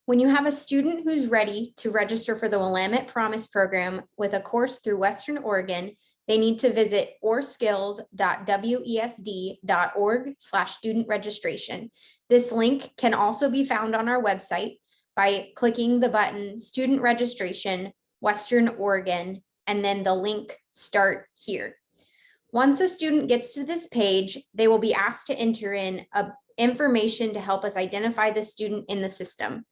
When you have a student who's ready to register for the Willamette Promise program with a course through Western Oregon, they need to visit orskills.wesd.org/student registration. This link can also be found on our website by clicking the button Student Registration, Western Oregon, and then the link Start Here. Once a student gets to this page, they will be asked to enter in information to help us identify the student in the system.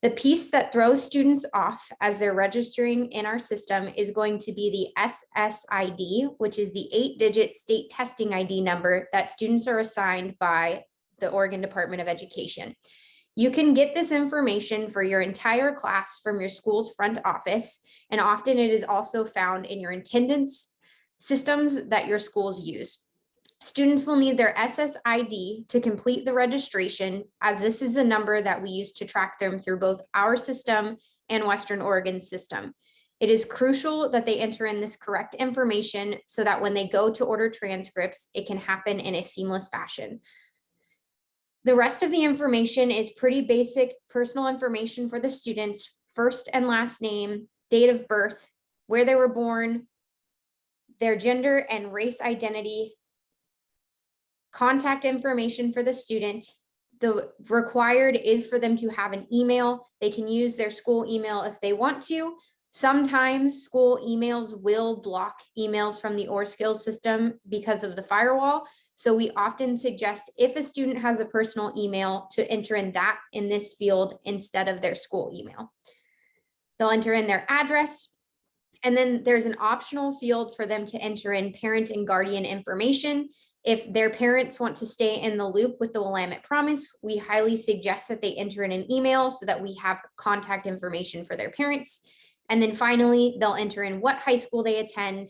The piece that throws students off as they're registering in our system is going to be the SSID, which is the 8-digit state testing ID number that students are assigned by the Oregon Department of Education. You can get this information for your entire class from your school's front office, and often it is also found in your attendance systems that your schools use. Students will need their SSID to complete the registration, as this is the number that we use to track them through both our system and Western Oregon's system. It is crucial that they enter in this correct information so that when they go to order transcripts, it can happen in a seamless fashion. The rest of the information is pretty basic personal information for the students: first and last name, date of birth, where they were born, their gender and race identity, contact information for the student. The required is for them to have an email. They can use their school email if they want to. Sometimes school emails will block emails from the OrSkills system because of the firewall. So we often suggest, if a student has a personal email, to enter in that in this field instead of their school email. They'll enter in their address, and then there's an optional field for them to enter in parent and guardian information. If their parents want to stay in the loop with the Willamette Promise, we highly suggest that they enter in an email so that we have contact information for their parents. And then finally, they'll enter in what high school they attend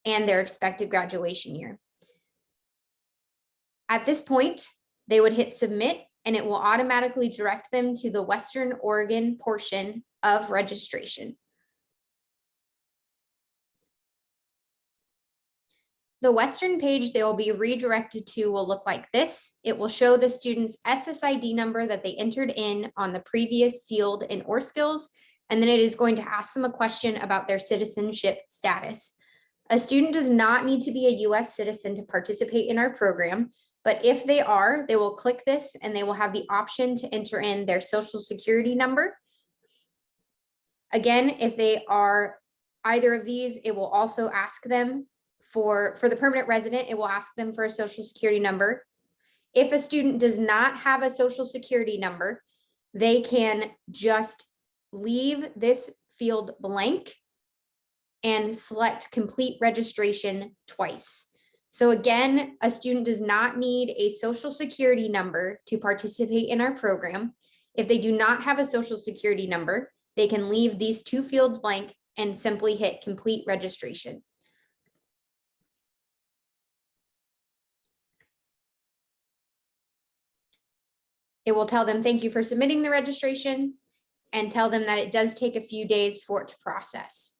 and their expected graduation year. At this point, they would hit submit, and it will automatically direct them to the Western Oregon portion of registration. The Western page they will be redirected to will look like this. It will show the student's SSID number that they entered in on the previous field in OrSkills, and then it is going to ask them a question about their citizenship status. A student does not need to be a US citizen to participate in our program, but if they are, they will click this and they will have the option to enter in their social security number. Again, if they are either of these, it will also ask them for the permanent resident, it will ask them for a social security number. If a student does not have a social security number, they can just leave this field blank and select complete registration twice. So again, a student does not need a social security number to participate in our program. If they do not have a social security number, they can leave these two fields blank and simply hit complete registration. It will tell them thank you for submitting the registration and tell them that it does take a few days for it to process.